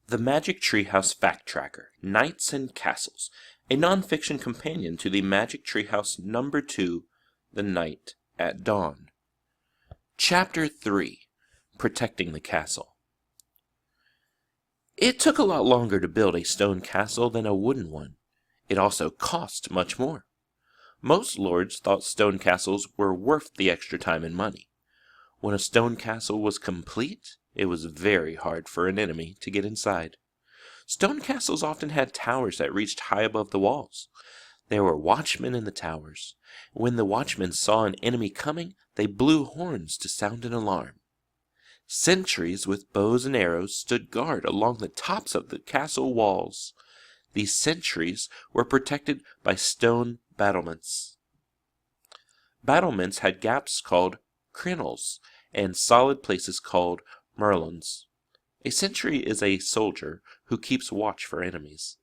The Magic Treehouse Fact Tracker, Knights and Castles, a non-fiction companion to the Magic Treehouse number 2, The Night at Dawn. Chapter 3, Protecting the Castle. It took a lot longer to build a stone castle than a wooden one. It also cost much more. Most lords thought stone castles were worth the extra time and money. When a stone castle was complete, it was very hard for an enemy to get inside. Stone castles often had towers that reached high above the walls. There were watchmen in the towers. When the watchmen saw an enemy coming, they blew horns to sound an alarm. Sentries with bows and arrows stood guard along the tops of the castle walls. These sentries were protected by stone battlements. Battlements had gaps called crenels and solid places called merlons. A sentry is a soldier who keeps watch for enemies.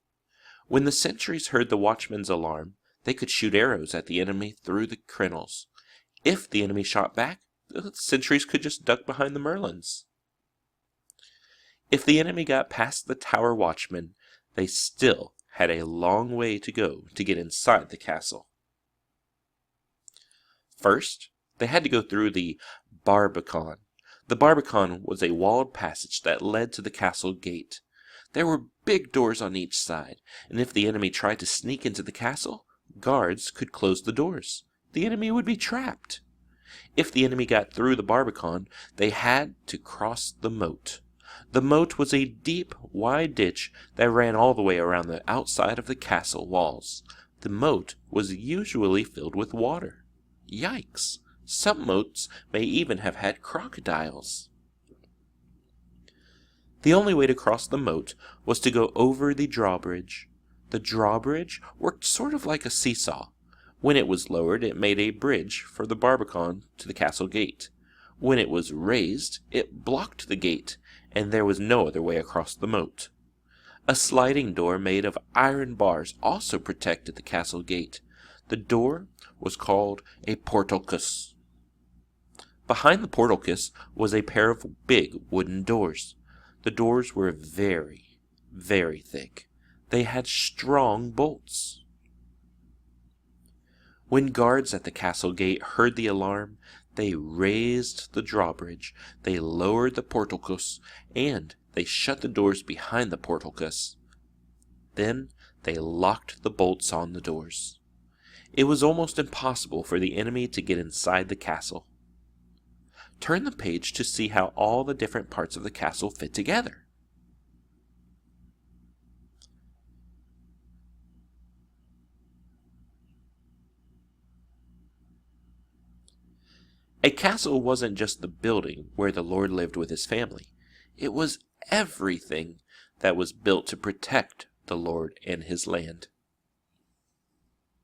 When the sentries heard the watchman's alarm, they could shoot arrows at the enemy through the crenels. If the enemy shot back, the sentries could just duck behind the merlons. If the enemy got past the tower watchmen, they still had a long way to go to get inside the castle. First, they had to go through the barbican. The barbican was a walled passage that led to the castle gate. There were big doors on each side, and if the enemy tried to sneak into the castle, guards could close the doors. The enemy would be trapped. If the enemy got through the barbican, they had to cross the moat. The moat was a deep, wide ditch that ran all the way around the outside of the castle walls. The moat was usually filled with water. Yikes! Some moats may even have had crocodiles. The only way to cross the moat was to go over the drawbridge. The drawbridge worked sort of like a seesaw. When it was lowered, it made a bridge for the barbican to the castle gate. When it was raised, it blocked the gate, and there was no other way across the moat. A sliding door made of iron bars also protected the castle gate. The door was called a portcullis. Behind the portcullis was a pair of big wooden doors. The doors were very, very thick. They had strong bolts. When guards at the castle gate heard the alarm, they raised the drawbridge, they lowered the portcullis, and they shut the doors behind the portcullis. Then they locked the bolts on the doors. It was almost impossible for the enemy to get inside the castle. Turn the page to see how all the different parts of the castle fit together. A castle wasn't just the building where the Lord lived with his family. It was everything that was built to protect the Lord and his land.